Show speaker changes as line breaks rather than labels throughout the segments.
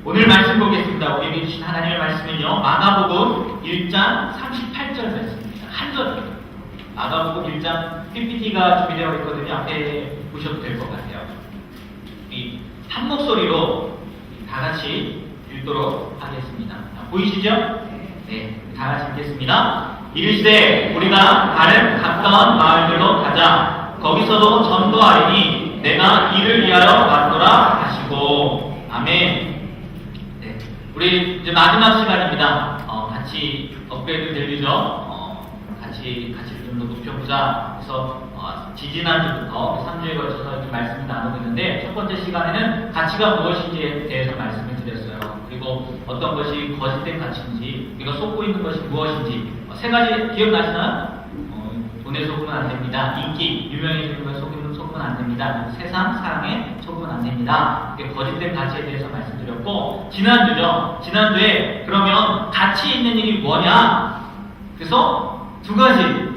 오늘 말씀 보겠습니다. 우리에게 주신 하나님의 말씀은요, 마가복음 1장 38절 말씀입니다. 한 절입니다. 마가복음 1장 PPT가 준비되어 있거든요. 앞에 보셔도 될 것 같아요. 한 목소리로 다 같이 읽도록 하겠습니다. 보이시죠? 네, 다 같이 읽겠습니다. 이르시되 우리가 다른 가까운 마을들로 가자. 거기서도 전도하리니 내가 이를 위하여 왔노라 하시고. 아멘. 네, 우리 이제 마지막 시간입니다. 같이 업그레이드 델리죠. 같이 좀 더 높여보자. 그래서 지지난주부터 3주에 걸쳐서 이렇게 말씀을 나누고 있는데, 첫 번째 시간에는 가치가 무엇인지에 대해서 말씀을 드렸어요. 그리고 어떤 것이 거짓된 가치인지, 우리가 속고 있는 것이 무엇인지, 세 가지 기억나시나요? 돈에 속으면 안 됩니다. 인기, 유명해지는 것에 속으면 안 됩니다. 세상, 사랑에 속으면 안 됩니다. 이게 거짓된 가치에 대해서 말씀드렸고, 지난주에 그러면 가치 있는 일이 뭐냐? 그래서 두 가지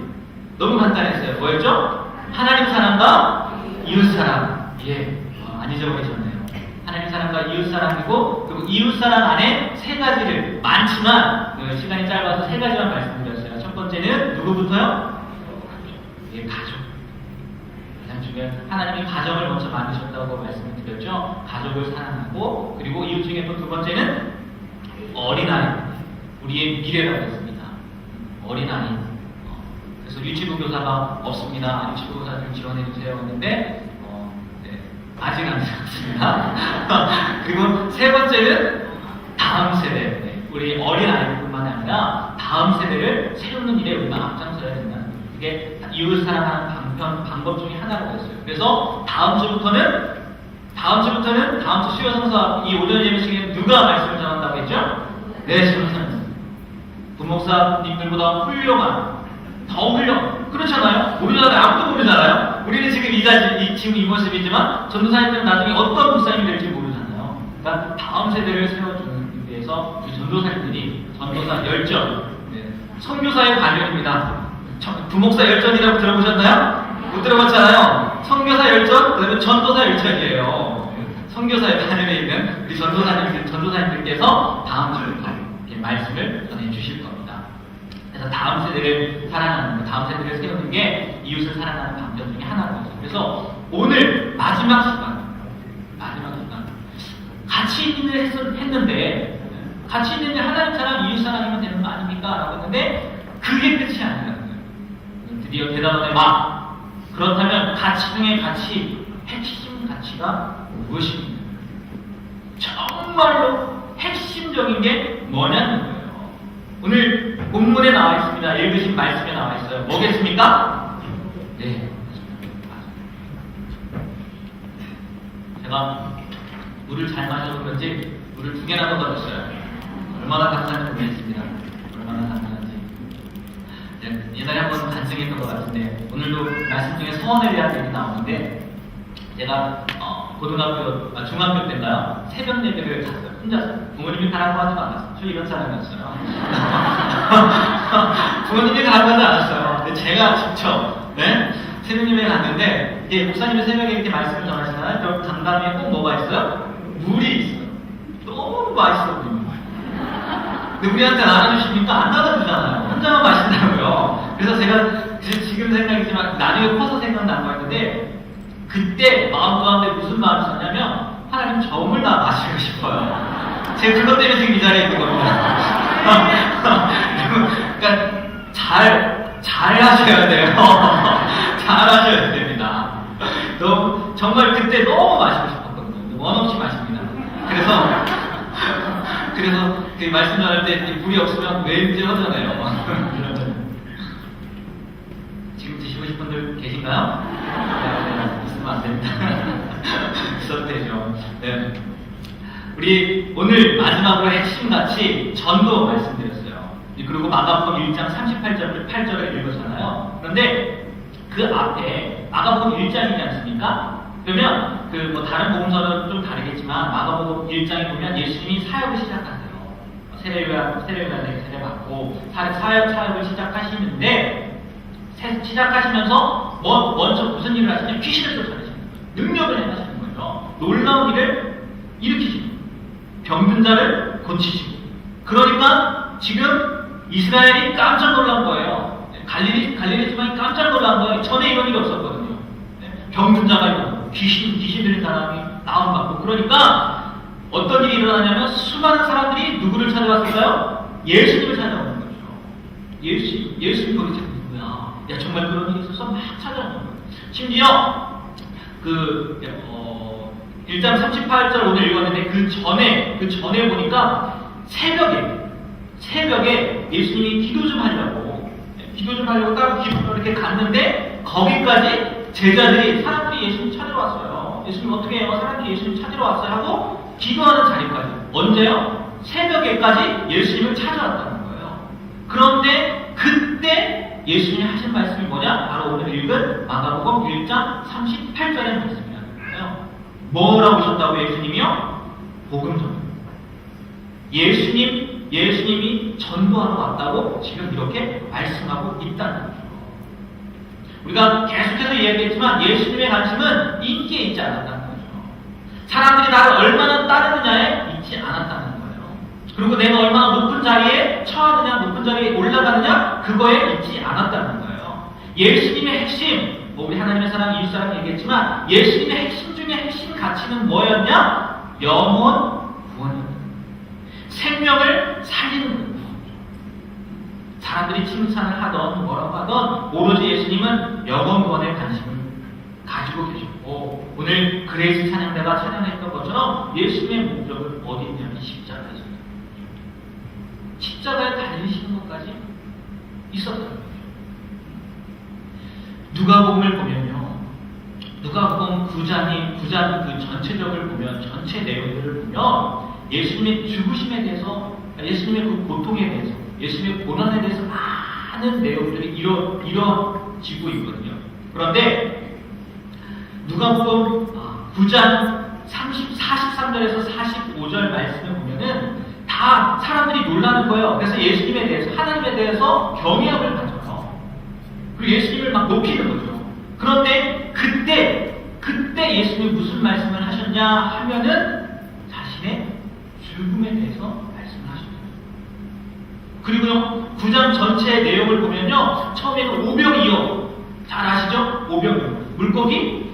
너무 간단했어요. 뭐였죠? 하나님 사랑과 이웃 사랑. 예, 안 잊어버리셨네요. 하나님 사랑과 이웃 사랑이고, 그리고 이웃 사랑 안에 세 가지를, 많지만 시간이 짧아서 세 가지만 말씀드렸어요. 첫 번째는 누구부터요? 예, 가족. 가장 중요한, 하나님이 가정을 먼저 만드셨다고 말씀을 드렸죠. 가족을 사랑하고, 그리고 이웃 중에 또 두 번째는 어린아이. 우리의 미래라고 했습니다. 어린아이. 그래서 유치부 교사가 없습니다. 유치부 교사 좀 지원해주세요 했는데, 네, 아직 안 들었습니다. 그리고 세 번째는 다음 세대. 네, 우리 어린아이뿐만 아니라 다음 세대를 세우는 일에 우리가 앞장서야 된다는, 그게 이웃 사랑하는 방법 중에 하나라고 했어요. 그래서 다음 주부터는 다음 주 수요 성사 이 오전 예배 시간에 누가 말씀을 전한다고 했죠? 네, 신부사님. 부목사님들보다 훌륭한, 더 훌륭한, 그렇잖아요? 모르잖아요. 아무도 모르잖아요. 우리는 지금 지금 이 모습이지만 전도사님들은 나중에 어떤 목사님이 될지 모르잖아요. 그러니까 다음 세대를 세워주는 위해서 우리 전도사님들이 전도사 열전, 네, 선교사의 발현입니다. 부목사 열전이라고 들어보셨나요? 못 들어봤잖아요. 선교사 열전, 그다음에 전도사 열전이에요. 선교사의 발현에 있는 우리 전도사님들께서 다음 주부터 말씀을 전해주실 겁니다. 그래서 다음 세대를 사랑하는, 다음 세대를 세우는 게 이웃을 사랑하는 방법 중에 하나입니다. 그래서 오늘 마지막 시간, 가치 있는 일을 했는데, 가치 있는 일 하나님 사랑, 이웃 사랑이면 되는 거 아닙니까? 라고 했는데, 그게 끝이 아니라는 거예요. 드디어 대답하네, 그렇다면 가치 중에 가치, 핵심 가치가 무엇입니까? 정말로 핵심적인 게 뭐냐는 거예요. 오늘 본문에 나와 있습니다. 읽으신 말씀에 나와 있어요. 뭐겠습니까? 네. 제가 물을 잘 마셔서 그런지 물을 2개나 더 가졌어요. 얼마나 감사한지 모르겠습니다. 얼마나 감사한지. 네, 옛날에 한번 간증했던 것 같은데, 오늘도 말씀 중에 서원에 대한 얘기 나오는데, 제가 중학교 때인가요? 새벽 예배를 갔어요. 혼자서. 부모님이 가라고 하지도 않았어요. 저 이런 사람이었어요. 부모님이 가라고 하지 않았어요. 근데 제가 직접, 네? 새벽 예배에 갔는데, 이게 목사님이 새벽에 이렇게 말씀을 전하시잖아요. 저 강당에 꼭 뭐가 있어요? 물이 있어요. 너무 맛있어 보이는 거예요. 근데 우리한테 나눠주십니까? 안 나눠주잖아요. 혼자만 마신다고요. 그래서 제가 지금 생각이지만, 나중에 커서 생각난 거였는데, 그때 마음 가운데 무슨 마음이 있었냐면, 하나님 저물 다 마시고 싶어요. 제가 그것 때문에 지금 이 자리에 있는 겁니다. 그러니까 잘 하셔야 돼요. 잘 하셔야 됩니다. 정말 그때 너무 마시고 싶었거든요. 원 없이 마십니다. 그래서 그 말씀 전할 때 물이 없으면 왠지 허전해요. 지금 드시고 싶은 분들 계신가요? 네, 있으면 안 됩니다. 있어도 되죠. 네. 우리 오늘 마지막으로 핵심같이 전도 말씀드렸어요. 그리고 마가복음 1장 38절을 읽었잖아요. 그런데 그 앞에 마가복음 1장이지 않습니까? 그러면 다른 복음서는 좀 다르겠지만 마가복음 1장에 보면 예수님이 사역을 시작하세요. 세례요한에게 세례받고 사역을 시작하시는데, 시작하시면서 먼저 무슨 일을 하시냐면 귀신을 쫓아내시는 거예요. 능력을 행하시는 거죠. 놀라운 일을 일으키시는 거예요. 병든 자를 고치시고. 그러니까 지금 이스라엘이 깜짝 놀란 거예요. 갈릴리 지방이 깜짝 놀란 거예요. 전에 이런 일이 없었거든요. 병든 자가 있고 귀신 들린 사람이 나온받고. 그러니까 어떤 일이 일어나냐면 수많은 사람들이 누구를 찾아왔을까요? 예수님을 찾아오는 거죠. 예수님 거기 찾는 거야. 야, 정말 그런 일이 있어서 막 찾아오는 거예요. 심지어 1장 38절 오늘 읽었는데 그 전에 보니까 새벽에 예수님이 기도 좀 하려고 따로 기도를 이렇게 갔는데 거기까지 사람들이 예수님 찾으러 왔어요. 예수님 어떻게 해요? 사람들이 예수님 찾으러 왔어요 하고 기도하는 자리까지. 언제요? 새벽에까지 예수님을 찾아왔다는 거예요. 그런데 그때 예수님이 하신 말씀이 뭐냐? 바로 오늘 읽은 마가복음 1장 38절의 말씀이라는 거예요. 뭐라고 하셨다고 예수님이요? 복음 전도. 예수님이 전도하러 왔다고 지금 이렇게 말씀하고 있다는 거죠. 우리가 계속해서 이야기했지만 예수님의 관심은 인기에 있지 않았다는 거죠. 사람들이 나를 얼마나 따르느냐에 있지 않았다는 거예요. 그리고 내가 얼마나 높은 자리에 처하느냐, 높은 자리에 올라가느냐, 그거에 있지 않았다는 거예요. 예수님의 핵심, 우리 하나님의 사랑, 이웃 사랑 얘기했지만 예수님의 핵심 중에 핵심 가치는 뭐였냐? 영혼 구원이었다. 생명을 살리는 거예요. 사람들이 칭찬을 하던 뭐라고 하던 오로지 예수님은 영혼 구원에 관심을 가지고 계셨고, 오늘 그레이스 찬양대가 찬양했던 것처럼 예수님의 목적은 어디 있냐면 십자가에 있습니다. 십자가에 달리시는 것까지 있었던 거예요. 누가복음을 보면요, 누가복음 9장 그 전체적을 보면, 전체 내용들을 보면 예수님의 죽으심에 대해서, 예수님의 그 고통에 대해서, 예수님의 고난에 대해서 많은 내용들이 이루어지고 있거든요. 그런데 누가복음 9장 43절에서 45절 말씀을 보면은 다 사람들이 놀라는 거예요. 그래서 예수님에 대해서, 하나님에 대해서 경외함을 가져요. 그리고 예수님을 막 높이는 거죠. 그런데 그때 예수님이 무슨 말씀을 하셨냐 하면은 자신의 죽음에 대해서 말씀을 하셨어요. 그리고요, 9장 전체의 내용을 보면요, 처음에는 오병이어, 잘 아시죠? 오병이어, 물고기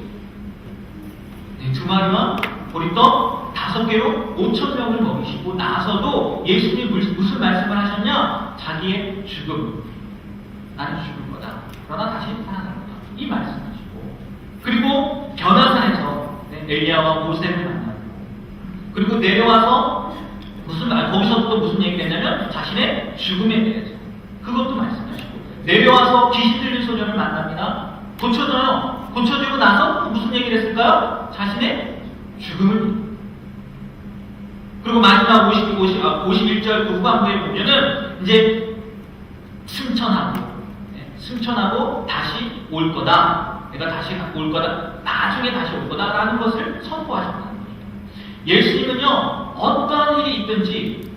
2마리와 보리떡 5개로 5,000명을 먹이시고 나서도 예수님이 무슨 말씀을 하셨냐? 자기의 죽음, 나는 죽을 거다, 그러나 다시 살아날 거다, 이 말씀하시고, 그리고 변화산에서 엘리야와 모세를 만나고, 그리고 내려와서 거기서 또 무슨 얘기를 했냐면 자신의 죽음에 대해서 그것도 말씀하시고, 내려와서 귀신 들린 소년을 만납니다. 고쳐져요. 고쳐지고 나서 또 무슨 얘기를 했을까요? 자신의 죽음을. 그리고 마지막 51절 그 후반부에 보면은 이제 승천하고 다시 올 거다. 내가 다시 올 거다. 나중에 다시 올 거다라는 것을 선포하셨다는 거예요. 예수님은요, 어떤 일이 있든지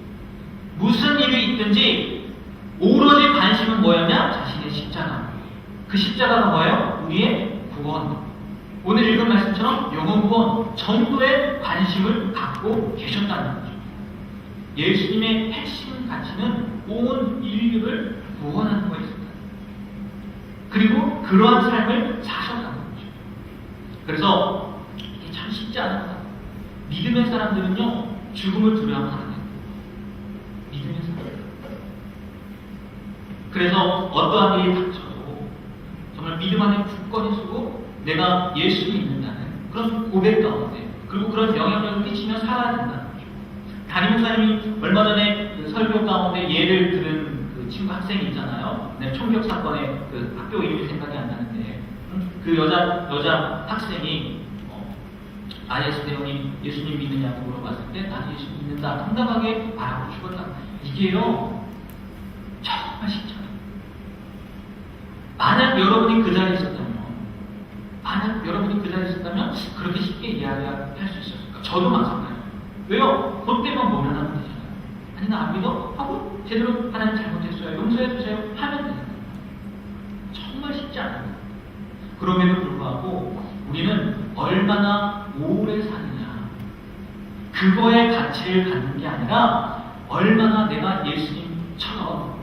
무슨 일이 있든지 오로지 관심은 뭐였냐? 자신의 십자가. 그 십자가가 뭐예요? 우리의 구원. 오늘 읽은 말씀처럼 영혼 구원, 전도에 관심을 갖고 계셨다는 거죠. 예수님의 핵심 가치는 온 인류를 구원하는 거에 있습니다. 그리고 그러한 삶을 사셨다는 거죠. 그래서 이게 참 쉽지 않습니다. 믿음의 사람들은요, 죽음을 두려워하면 안 돼요. 믿음의 사람들. 그래서 어떠한 일이 닥쳐도 정말 믿음 안에 굳건히 서고 내가 예수 믿는다는 그런 고백 가운데, 그리고 그런 영향력을 끼치며 살아야 된다는 거죠. 담임 목사님이 얼마 전에 그 설교 가운데 예를 들은 그 친구 학생이 있잖아요. 총격 사건의 그 학교 이름이 생각이 안 나는데, 그 여자 학생이 IS 대원이 예수님 믿느냐고 물어봤을 때 나는 예수 믿는다 당당하게 말하고 죽었다. 이게요, 정말 쉽잖아요. 만약 여러분이 그 자리에 있었다면 그렇게 쉽게 이야기할 수 있었을까? 저도 마찬가지예요. 왜요? 그때만 모면하면 되잖아요. 아니 나 안 믿어? 하고 제대로 하나님 잘못했어요, 용서해주세요 하면 되잖아요. 정말 쉽지 않아요. 그럼에도 불구하고 우리는 얼마나 오래 사느냐, 그 그거의 가치를 갖는 게 아니라 얼마나 내가 예수님처럼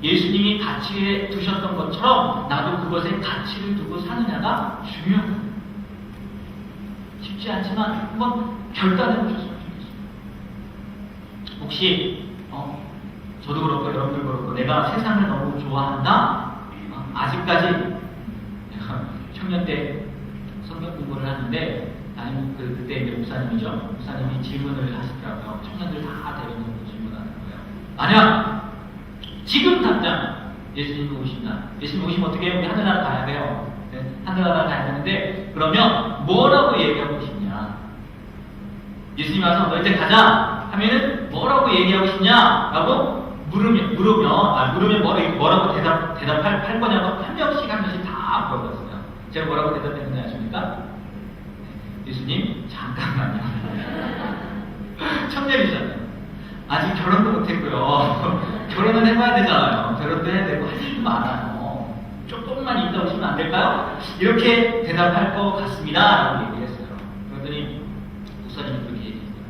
예수님이 가치에 두셨던 것처럼 나도 그것에 가치를 두고 사느냐가 중요한 거예요. 쉽지 않지만 한번 결단해 보셨으면 좋겠어요. 혹시 저도 그렇고 여러분들 그렇고 내가 세상을 너무 좋아한다? 아직까지 청년 때 성경 공부를 하는데 그때 이제 목사님이 질문을 하시더라고요. 청년들 다 데려놓고 질문하는 거예요. 만약 지금 당장 예수님이 오신다. 예수님 오시면 어떻게 해요? 우리 하늘나라 가야 돼요. 네? 하늘나라 가야 되는데 그러면 뭐라고 얘기하고 싶냐? 예수님이 와서 너 이제 가자 하면은 뭐라고 얘기하고 싶냐라고 물으면 뭐라고 대답할 거냐고 한 명씩 다 물어봤어요. 제가 뭐라고 대답했는지 아십니까? 예수님 잠깐만요. 청년이잖아요. 아직 결혼도 못했고요. 결혼은 해봐야 되잖아요. 결혼도 해야 되고 할 일도 많아요. 조금만 있다 오시면 안 될까요? 이렇게 대답할 것 같습니다. 라고 얘기를 했어요. 그러더니 목사님이 그렇게 얘기했어요.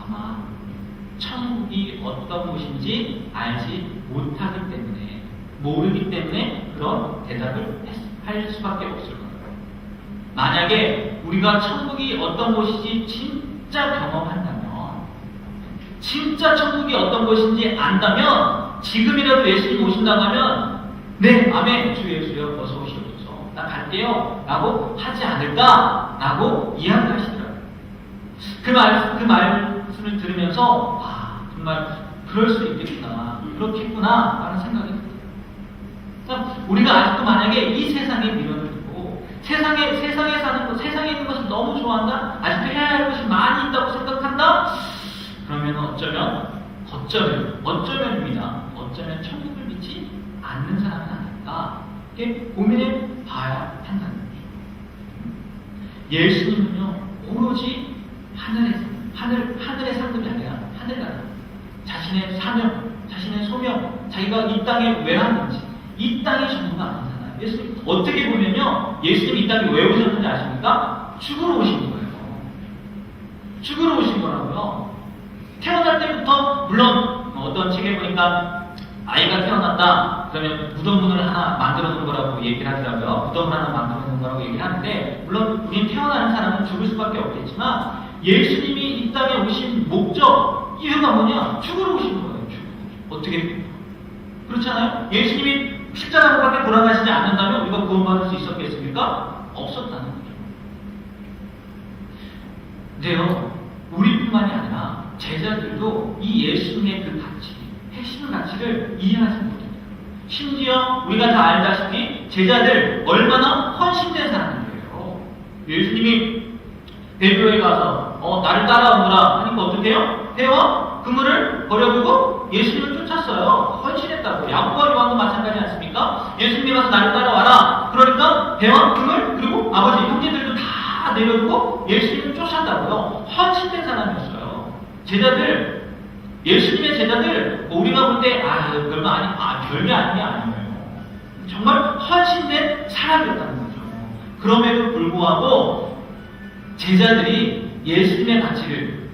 아마 천국이 어떤 곳인지 알지 못하기 때문에 모르기 때문에 그런 대답을 할 수밖에 없을 거예요. 만약에 우리가 천국이 어떤 곳인지 진짜 경험한다면 진짜 천국이 어떤 곳인지 안다면 지금이라도 예수님 오신다고 하면 네, 아멘, 주 예수여 어서 오시옵소서 나 갈게요 라고 하지 않을까 라고 이야기하시더라고요. 그 말씀을 들으면서 정말 그럴 수 있겠구나 그렇겠구나 라는 생각이 들어요. 그러니까 우리가 아직도 만약에 이 세상에 미련을 두고 세상에 사는 것, 세상에 있는 것을 너무 좋아한다, 아직도 해야 할 것이 많이 있다고 생각한다, 그러면 어쩌면입니다. 어쩌면 천국을 믿지 않는 사람은 아닐까? 이렇게 고민해 봐야 한다는 거죠. 예수님은요, 오로지 하늘의 상급이 아니라 하늘나라, 자신의 사명, 자신의 소명, 자기가 이 땅에 왜 왔는지, 이 땅이 전부가 아니잖아요. 예수님, 어떻게 보면요, 예수님이 이 땅에 왜 오셨는지 아십니까? 죽으러 오신 거예요. 죽으러 오신 거라고요. 태어날 때부터, 물론 어떤 책에 보니까 아이가 태어났다 그러면 무덤문을 하나 만들어 놓은 거라고 얘기를 하더라고요. 무덤을 하나 만들어 놓은 거라고 얘기를 하는데, 물론 우린 태어나는 사람은 죽을 수밖에 없겠지만 예수님이 이 땅에 오신 목적, 이유가 뭐냐? 죽으러 오신 거예요. 어떻게 그렇잖아요? 예수님이 십자가로 밖에 돌아가시지 않는다면 우리가 구원받을 수 있었겠습니까? 없었다는 거죠. 근데요, 우리뿐만이 아니라 제자들도 이 예수님의 그 가치, 핵심 가치를 이해하지 못합니다. 심지어 우리가 다 알다시피 제자들 얼마나 헌신된 사람들이에요. 예수님이 베드로에 가서 나를 따라오너라 하니까 어떻게 해요? 배와 그물을 버려두고 예수님을 쫓았어요. 헌신했다고. 야고보와 요한도 마찬가지 않습니까? 예수님이 가서 나를 따라와라. 그러니까 배와 그물 그리고 아버지 형제들도 다 내려두고 예수님을 쫓았다고요. 헌신된 사람이었어요. 제자들, 예수님의 제자들, 우리가 볼 때 별거 별게 아닌 게 아니에요. 정말 헌신된 사람이었다는 거죠. 그럼에도 불구하고 제자들이 예수님의 가치를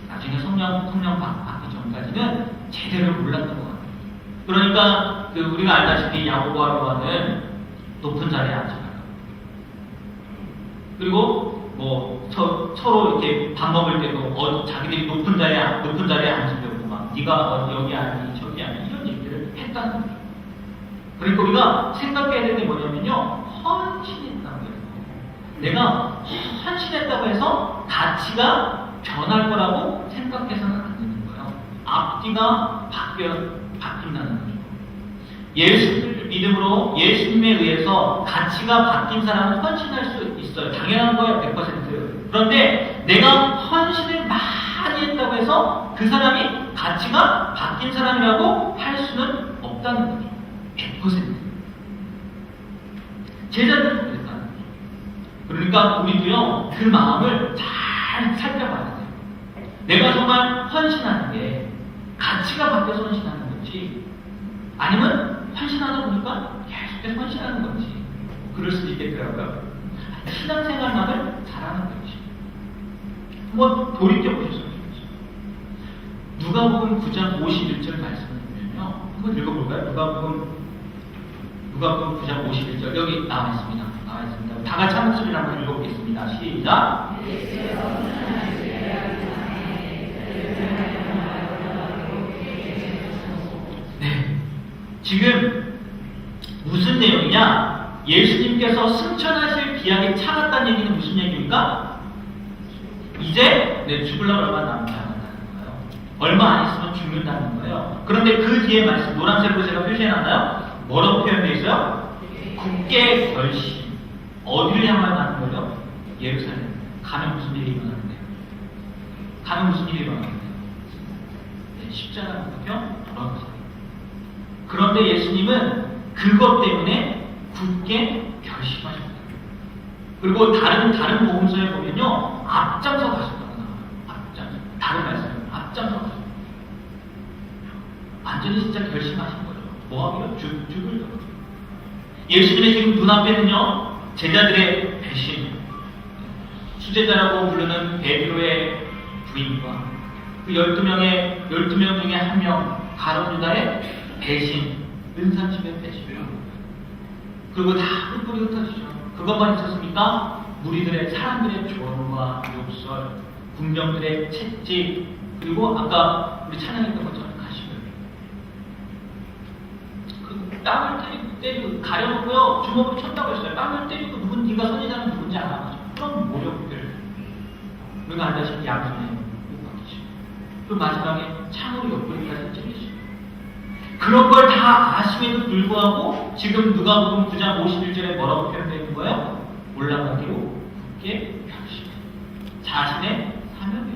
나중에 성령 받기 전까지는 제대로 몰랐던 것 같아요. 그러니까 우리가 알다시피 야고보와 요한은 높은 자리에 앉아가요. 그리고 서로 이렇게 밥 먹을 때도 자기들이 높은 자리에 앉으려고 막 네가 여기 아니 저기 아니 이런 얘기를 했다는 거죠. 그러니까 우리가 생각해야 되는 게 뭐냐면요, 헌신했다고 해서 내가 헌신했다고 해서 가치가 변할 거라고 생각해서는 안 되는 거예요. 앞뒤가 바뀐다는 거죠. 예수를 믿음으로 예수님에 의해서 가치가 바뀐 사람은 헌신할 수 있어요. 당연한 거예요. 100%. 그런데 내가 헌신을 많이 했다고 해서 그 사람이 가치가 바뀐 사람이라고 할 수는 없다는 거죠. 100%. 제자들은 그랬다는 거죠. 그러니까 우리도요, 그 마음을 잘 살펴봐야 돼요. 내가 정말 헌신하는 게 가치가 바뀌어서 헌신하는 건지, 아니면 헌신하다 보니까 계속해서 헌신하는 건지, 그럴 수도 있겠더라고요. 신앙생활만을 잘하는 건지 한번 돌이켜보셨으면 누가복음 9장 51절 말씀을 보면요. 한번 읽어볼까요? 누가복음 9장 51절 여기 나와 있습니다. 다 같이 한 목소리로 한번 읽어보겠습니다. 시작. 네. 지금 무슨 내용이냐? 예수님께서 승천하실 기약이 차갔다는 얘기는 무슨 얘기입니까? 이제 죽으려고 얼마 남지 않는다는 거예요. 얼마 안 있으면 죽는다는 거예요. 그런데 그 뒤에 말씀 노란색으로 제가 표시해놨나요? 뭐라고 표현되어 있어요? 굳게 결심. 어디를 향하여 가는 거죠? 예루살렘. 가면 무슨 일이 일어나는데요? 네, 십자가 목표 돌아가서. 그런데 예수님은 그것 때문에 굳게 결심하셨다. 그리고 다른 복음서에 보면요, 앞장서 가셨다고 나와요. 다른 말씀, 앞장서 가셨다. 완전히 진짜 결심하신 거죠. 뭐 하기로? 죽으려고. 예수님의 지금 눈앞에는요, 제자들의 배신, 수제자라고 부르는 베드로의 부인과 그 12명 중에 한 명, 가룟 유다의 배신, 은사집의 배신. 그리고 다 뿔뿔이 흩어지죠. 그것만 있었습니까? 무리들의 사람들의 조언과 욕설, 군병들의 채찍, 그리고 아까 우리 찬양했던 것처럼 가시고요. 그 땀을 때리고 가려놓고요, 주먹을 쳤다고 했어요. 땀을 때리고 네가 선지자는 누군지 알아가지고 그런 모욕들. 그리고 앉아서 양손에 못 박히시고, 그 마지막에 창으로 옆구리까지 찔리시고. 그런 걸 다 아심에도 불구하고 지금 누가복음 9장 51절에 뭐라고 표현되어 있는 거예요? 올라가기로 굳게 결심. 자신의 사명에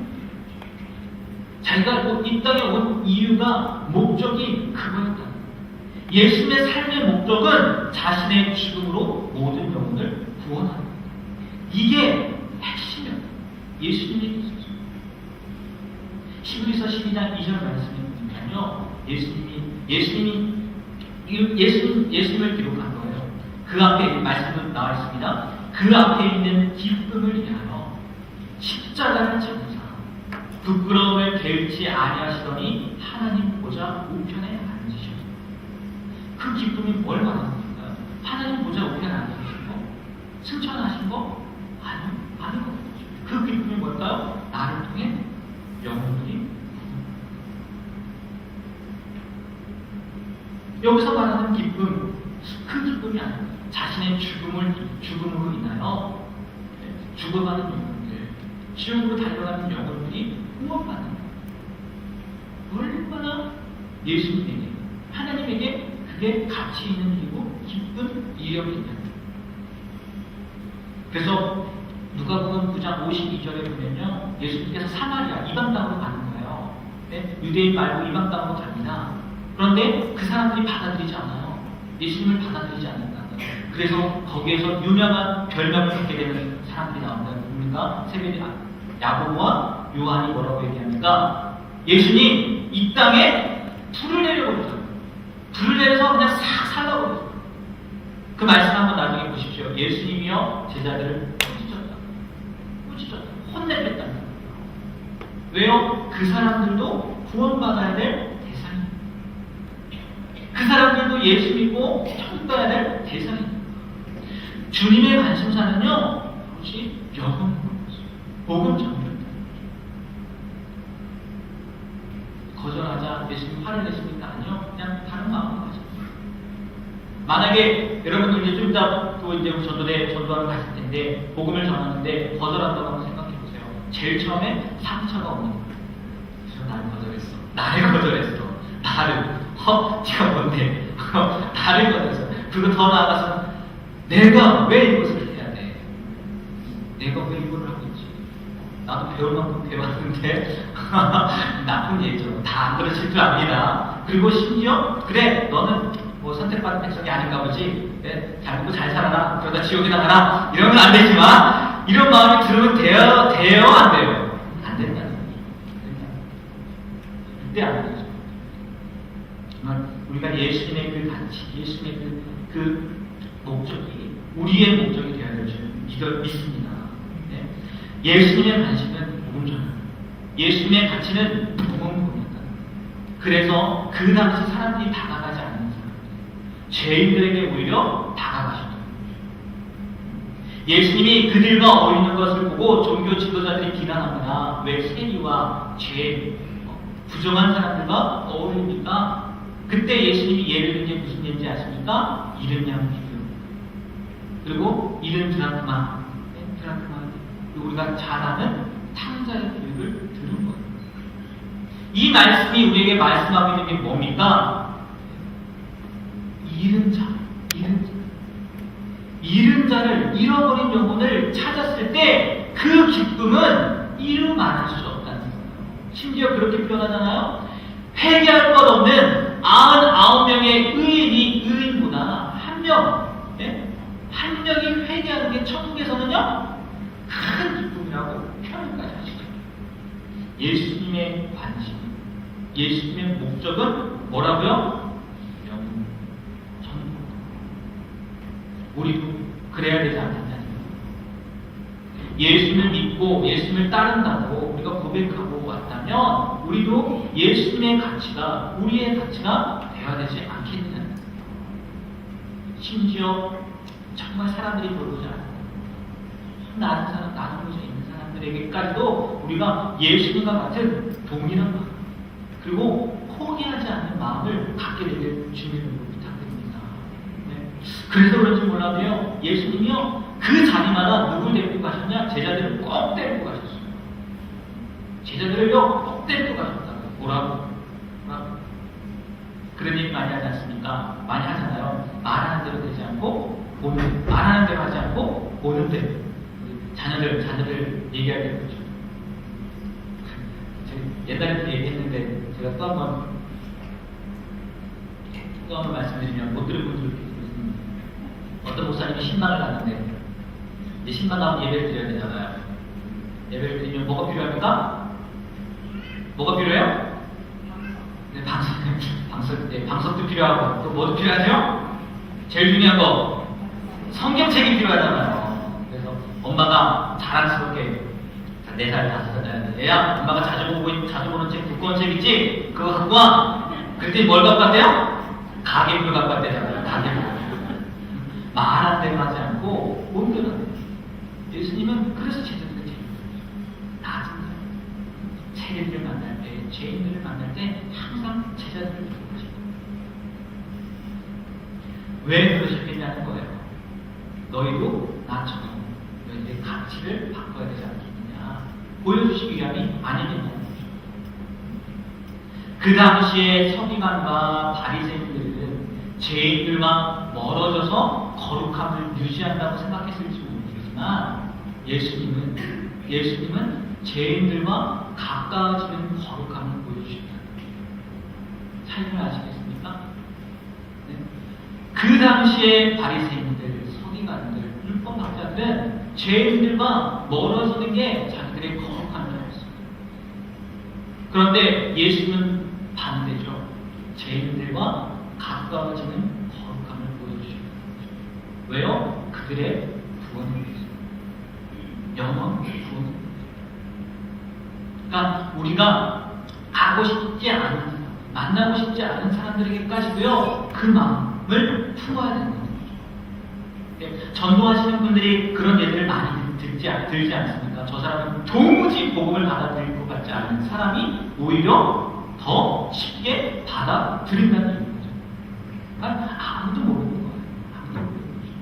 자기가 이 땅에 온 이유가 목적이 그거였다. 예수님의 삶의 목적은 자신의 죽음으로 모든 영혼을 구원하는 것. 이게 핵심이었다. 예수님의 뜻이죠. 히브리서 12장 2절 말씀에 보면요, 예수님을 기록한 거예요. 그 앞에 말씀은 나와 있습니다. 그 앞에 있는 기쁨을 위하여 십자가를 지고서 부끄러움을 게을지 아니하시더니 하나님 보좌 우편에 앉으셨습니다. 그 기쁨이 뭘 말하는 건가요? 하나님 보좌 우편에 앉으신 거? 승천하신 거? 아니거든요. 그 기쁨이 뭘까요? 나를 통해 영혼들이 여기서 말하는 기쁨, 그 기쁨이 아닙니다. 자신의 죽음으로 인하여 죽어가는 영혼들, 지옥으로 달려가는 영혼들이 구원받는 것. 얼마나 예수님에게, 하나님에게 그게 가치 있는 일이고 기쁜 일이었겠냐. 그래서 누가복음 9장 52절에 보면요, 예수님께서 사마리아, 이방 땅으로 가는 거예요. 네? 유대인 말고 이방 땅으로 갑니다. 그런데 그 사람들이 받아들이지 않아요. 예수님을 받아들이지 않는다는 거예요. 그래서 거기에서 유명한 별명을 갖게 되는 사람들이 나옵니다. 누굽니까? 세베대 야고보와 요한이 뭐라고 얘기합니까? 예수님 이 땅에 불을 내려버리죠. 불을 내려서 그냥 싹 살라버리죠. 그 말씀 한번 나중에 보십시오. 예수님이요 제자들을 꾸짖었다. 혼내겠다. 왜요? 그 사람들도 구원받아야 될 대상입니다. 그 사람들도 예수 믿고 천국 가야 될 대상입니다. 주님의 관심사는요, 오직 영혼, 복음 전도입니다. 거절하자 예수님 화를 내십니까? 아니요, 그냥 다른 마음으로 가십니다. 만약에 여러분들 이제 좀 이따 또 이제 전도하러 가실 텐데 복음을 전하는데 거절한다고 한번 생각해 보세요. 제일 처음에 상처가 오는 거예요. 나를 거절했어. 네가 뭔데? 나를 거절했어. 그리고 더 나아가서 내가 왜 이것을 해야 돼? 내가 왜 이걸 하고 있지? 나도 배울 만큼 배웠는데 나쁜 얘기죠. 다 안 들으실 줄 압니다. 그리고 심지어 그래 너는 뭐 선택받은 백성이 아닌가 보지. 네, 잘 먹고 잘 살아라. 그러다 지옥에 나가라. 이런 건 안 되지만 이런 마음이 들으면 돼요? 안 돼요? 안 된다는 거죠. 절대 안 되죠. 정말 우리가 예수님의 그 가치, 예수님의 그 목적이 우리의 목적이 되어야 될 줄 믿습니다. 네. 예수님의 관심은 복음 전하는, 예수님의 가치는 복음 보낸다. 그래서 그 당시 사람들이 다가가지 않는 사람, 죄인들에게 오히려 다가가셨던 거예요. 예수님이 그들과 어울리는 것을 보고 종교 지도자들이 비난합니다. 왜 세리와 죄, 부정한 사람들과 어울립니까? 그때 예수님이 예를 든 게 무슨 예인지 아십니까? 잃은 양 비유, 그리고 잃은 드라크마, 우리가 잘 아는 탕자의 비유를 들은 거예요. 이 말씀이 우리에게 말씀하고 있는 게 뭡니까? 잃은 자, 잃은 자를, 잃어버린 영혼을 찾았을 때 그 기쁨은 이루 말할 수 없다는 거예요. 심지어 그렇게 표현하잖아요. 회개할 것 없는 99명의 의인보다 한 명이 회개하는 게 천국에서는요 큰 기쁨이라고 표현까지 하시죠. 예수님의 관심, 예수님의 목적은 뭐라고요? 영혼, 천국. 우리도 그래야 되지 않겠냐는 거예요. 예수님을 믿고 예수님을 따른다고 우리가 고백하고 왔다면 우리도 예수님의 가치가 우리의 가치가 되어야 되지 않겠느냐는 거예요. 심지어 정말 사람들이 돌보지 않고 나는 사람, 나는 곳에 있는 사람들에게까지도 우리가 예수님과 같은 동일한 마음, 그리고 포기하지 않는 마음을 갖게 되길 주님으로 부탁드립니다. 네. 그래서 그런지 몰라도요, 예수님이요 그 자리마다 누굴 데리고 가셨냐? 제자들을 꼭 데리고 가셨어요. 제자들을요 꼭 데리고 가셨다고요. 뭐라고? 그런 얘기 많이 하지 않습니까? 많이 하잖아요. 말하는 대로 되지 않고 말하는 대로 하지 않고 보는 대로. 자녀들 얘기할 때 그렇죠. 옛날에 얘기했는데 제가 또 한번 말씀드리면 못 들은 분들 있습니다. 어떤 목사님이 신방을 갔는데 이제 신방 가면 예배를 드려야 되잖아요. 예배를 드리면 뭐가 필요합니까? 뭐가 필요해요? 네, 방석도 필요하고 또 뭐도 필요하죠? 제일 중요한 거 성경책이 필요하잖아요. 그래서 엄마가 자랑스럽게 4살, 5살 애야, 엄마가 자주 보는 책, 두꺼운 책 있지? 그거 갖고 와. 그랬더니 뭘 갖고 왔대요? 가계부 갖고 왔대요. 가계부. 말한 대로 하지 않고 온전한 대로. 예수님은 그래서 제자들을 낮은 세리들을 만날 때, 죄인들을 만날 때 항상 제자들을 부르십니다. 왜 그러셨겠냐는 거예요. 너희도 나처럼 너희들의 가치를 바꿔야 되지 않겠느냐 보여주시기 위함이 아니겠냐는 거죠. 그 당시에 서기관과 바리새인들은 죄인들과 멀어져서 거룩함을 유지한다고 생각했을지 모르겠지만 예수님은 죄인들과 가까워지는 거룩함을 보여주십니다. 차이를 아시겠습니까? 네. 그 당시에 바리새인들, 서기관들, 율법학자들은 죄인들과 멀어지는 게 자기들의 거룩함이었어요. 그런데 예수님은 반대죠. 죄인들과 가까워지는 거룩함을 보여주십니다. 왜요? 그들의 구원을 위해서. 영원 구원을. 그러니까 우리가 가고 싶지 않은 사람, 만나고 싶지 않은 사람들에게까지도요 그 마음을 품어야 되는 거죠. 네, 전도하시는 분들이 그런 예들을 많이 들지 않습니까? 저 사람은 도무지 복음을 받아들일 것 같지 않은 사람이 오히려 더 쉽게 받아들인다는 거죠. 그러니까 아무도 모르는 거예요. 아무도 모르는 거죠.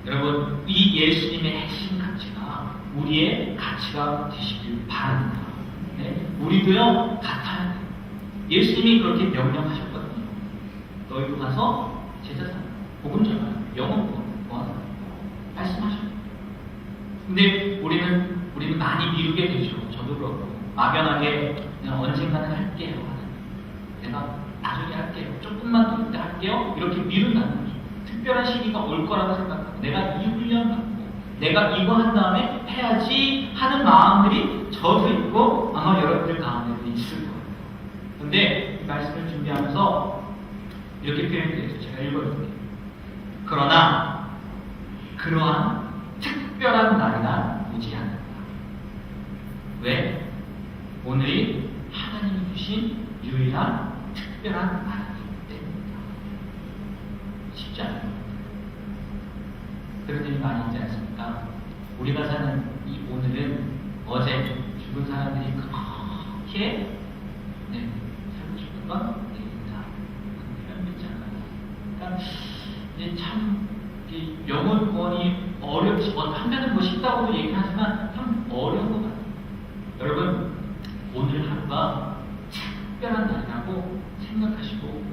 여러분, 이 예수님의 핵심 가치가 우리의 가치가 되시길 바랍니다. 네? 우리도요 같아야 돼요. 예수님이 그렇게 명령하셨거든요. 너희도 가서 제자 삼아, 복음 전하라, 영혼 구원하라 말씀하셨어요. 근데 우리는 많이 미루게 되죠. 저도 그렇고 막연하게 그냥 언젠가는 할게요. 내가 나중에 할게요. 조금만 더 이때 할게요. 이렇게 미룬다는 거죠. 특별한 시기가 올 거라고 생각하고 내가 이 훈련 받고 내가 이거 한 다음에 해야지 하는 마음들이 저도 있고 아마 여러분들 가운데도 있을 거예요. 근데 이 말씀을 준비하면서 이렇게 표현되어서 제가 읽어드릴게요. 그러나 그러한 특별한 날이나 오지 않는다. 왜? 오늘이 하나님이 주신 유일한 특별한 나라이기 때문이다. 쉽지 않아요. 그런 일이 많이 있지 않습니까? 우리가 사는 이 오늘은 어제 죽은 사람들이 그렇게 살고 싶은 건 아닙니다. 그런 믿지 않아요. 그러니까 이제 참 영혼 구원이 어렵지, 한편은 뭐 쉽다고도 얘기하지만 참 어려운 것 같아요. 여러분, 오늘 하루가 특별한 날이라고 생각하시고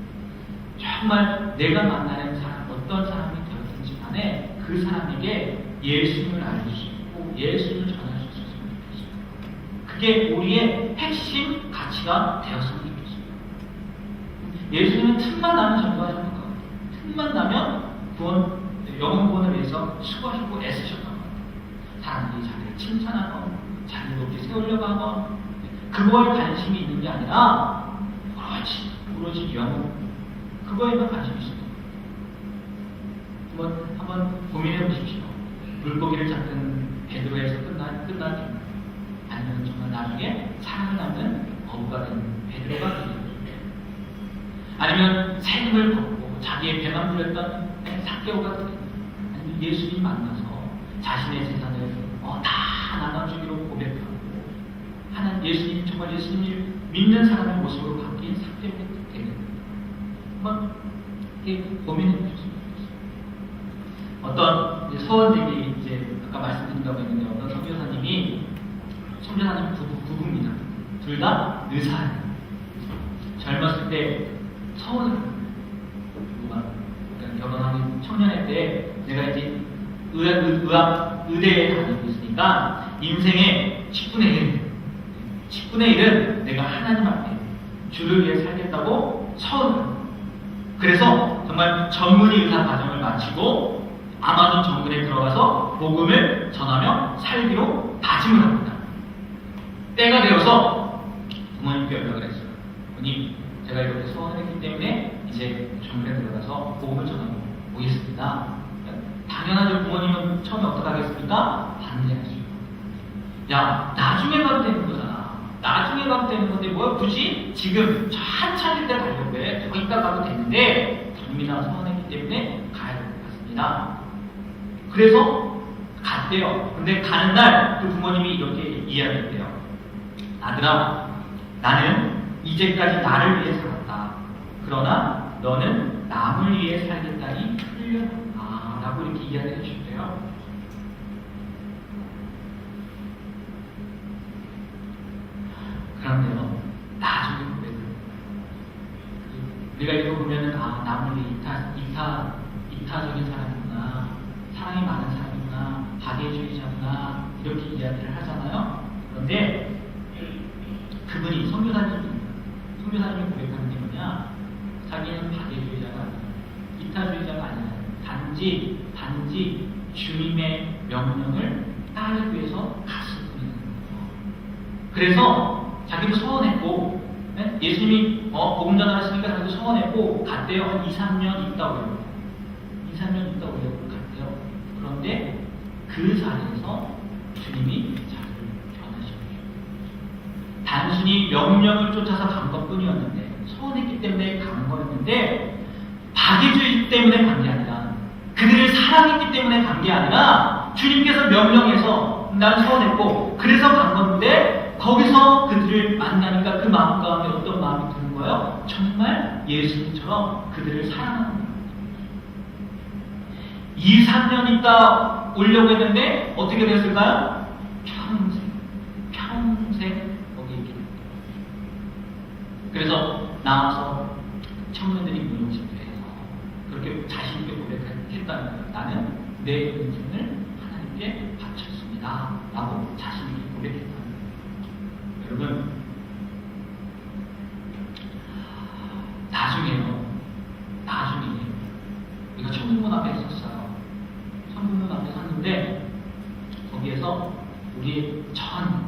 정말 내가 만나는 사람, 어떤 사람이 되었든지 간에 그 사람에게 예수님을 알려주시고 예수님을 전할 수 있었으면 좋겠습니다. 그게 우리의 핵심 가치가 되었으면 좋겠습니다. 예수님은 틈만 나면 전도하셨던 것 같아요. 틈만 나면 영혼 구원을 위해서 수고하시고 애쓰셨던 것 같아요. 사람들이 자기를 칭찬하건 자기를 높게 세우려고 하건 그거에 관심이 있는 게 아니라 오로지 영혼, 그거에만 관심이 있습니다. 한번 고민해 보십시오. 물고기를 잡든 베드로에서 끝날지, 아니면 정말 나중에 사랑을 낳는 어부가 된 베드로가 되는, 아니면 생을 걷고 자기의 배만 불렸던 삭개오가 되는, 아니면 예수님 만나서 자신의 재산을 다 나눠주기로 고백하고 하는 예수님, 정말 예수님을 믿는 사람의 모습으로 바뀐 삭개오가 되는, 한번 고민해 보셨습니다. 어떤 서원들이 이제 아까 말씀드린다고 했는데 어떤 선교사님이 부부입니다. 둘 다 의사예요. 젊었을 때 서원을 결혼하기 청년일 때 내가 이제 의대에 다니고 있으니까 인생의 10분의 1은 내가 하나님 앞에 주를 위해 살겠다고 서원을. 그래서 정말 전문의 의사 과정을 마치고 아마존 정글에 들어가서 복음을 전하며 살기로 다짐을 합니다. 때가 되어서 부모님께 연락을 했어요. 부모님, 제가 이렇게 소원을 했기 때문에 이제 정글에 들어가서 복음을 전하고 오겠습니다. 당연하죠. 부모님은 처음에 어떻게 하겠습니까? 반대하죠. 야, 나중에 가도 되는 거잖아. 나중에 가도 되는 건데 뭐야 굳이 지금 한참일 때 가려고 해. 더 이따 가도 되는데 부모님이나 소원했기 때문에 가야 될 것 같습니다. 그래서 갔대요. 근데 가는 날 그 부모님이 이렇게 이야기했대요. 아들아, 나는 이제까지 나를 위해 살았다. 그러나 너는 남을 위해 살겠다니 틀렸다. 라고 이렇게 이야기해 주셨대요. 그런데요, 나중에 보면 우리가 이거 보면은 남을 위해 이타적인 사람이구나, 사랑이 많은 사람이구나, 박애주의자구나 이렇게 이야기를 하잖아요. 그런데 그분이 선교사님이 고백하는 게 뭐냐? 자기는 박애주의자가 아니라 이타주의자가 아니라 단지 주님의 명령을 따르기 위해서 갔을 뿐이는 거예요. 그래서 자기도 소원했고, 예수님이 복음 전하셨으니까 자기도 소원했고 갔대요. 한 2-3년 있다 오려고. 2-3년 있다 오려고 갔대요. 그런데 그 자리에서 주님이 자기를 변화시켜주셨어요. 단순히 명령을 쫓아서 간 것뿐이었는데, 소원했기 때문에 간 거였는데, 박애주의 때문에 간 게 아니라, 그들을 사랑했기 때문에 간 게 아니라, 주님께서 명령해서 난 소원했고 그래서 간 건데, 거기서 그들을 만나니까 그 마음 가운데 어떤 마음이 드는 거예요? 정말 예수님처럼 그들을 사랑하는 거예요. 2-3년 있다 오려고 했는데 어떻게 됐을까요? 평생 거기 있게 됩니다. 그래서 나와서 청년들이 무용집회에서 그렇게 자신있게 고백했다는 거예요. 나는 내 인생을 하나님께 바쳤습니다 라고 자신있게 고백했다는 거예요. 여러분, 나중에 우리가 천국문 앞에 있었어요. 천국문 앞에 섰는데 거기에서 우리의 전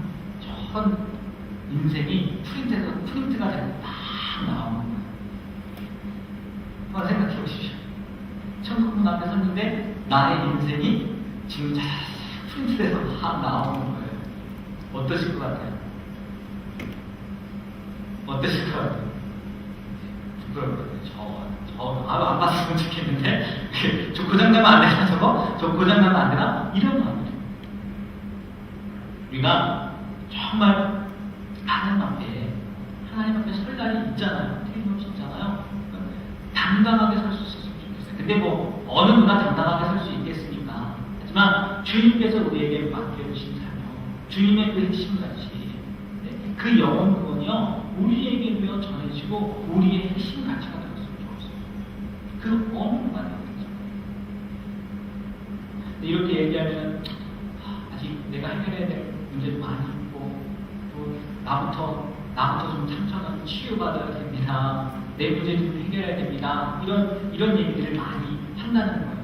인생이 프린트가 되고 딱 나오는 거예요. 한번 생각해 보십시오. 천국문 앞에 섰는데 나의 인생이 지금 잘 프린트돼서 막 나오는 거예요. 어떠실 것 같아요? 어땠을 것 같아요? 부끄럽거든요. 안 봤으면 좋겠는데, 저 고장나면 안 되나, 저거? 저 고장나면 안 되나? 이런 마음이에요. 우리가 정말 하나님 앞에 설 날이 있잖아요. 틀림없이 있잖아요. 당당하게 설 수 있었으면 좋겠어요. 근데 뭐, 어느 누가 당당하게 설 수 있겠습니까? 하지만 주님께서 우리에게 맡겨주신 사명, 주님의 그 핵심같이, 그 영혼 구원이요, 우리에게도요 전해지고, 우리의 핵심 가치가 되었으면 좋겠어요. 그 어느 누가 되겠죠. 이렇게 얘기하면, 아직 내가 해결해야 될 문제도 많이 있고, 또 나부터 좀 상처는 치유받아야 됩니다. 내 문제 좀 해결해야 됩니다. 이런 얘기들을 많이 한다는 거예요.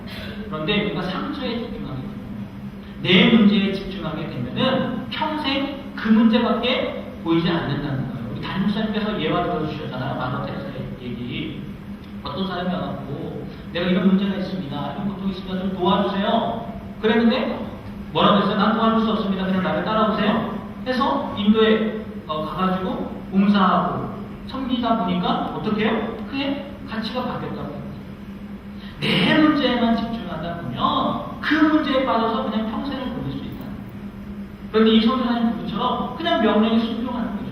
그런데 우리가 상처에 집중하게 되면, 내 문제에 집중하게 되면은 평생 그 문제밖에 보이지 않는다는 거예요. 우리 담임 목사님께서 예화 들어주셨잖아요. 마더 테레사의 얘기. 어떤 사람이 와갖고 내가 이런 문제가 있습니다. 이런 고통이 있습니다. 좀 도와주세요. 그랬는데 뭐라고 했어요? 난 도와줄 수 없습니다. 그냥 나를 따라오세요. 해서 인도에 가가지고 봉사하고 섬기다 보니까 어떻게 해요? 그의 가치가 바뀌었다고 합니다. 내 문제에만 집중하다 보면 그 문제에 빠져서 그냥 평생을 보낼 수 있다. 그런데 이 선생님 부부처럼 그냥 명령에 순종하는 거죠.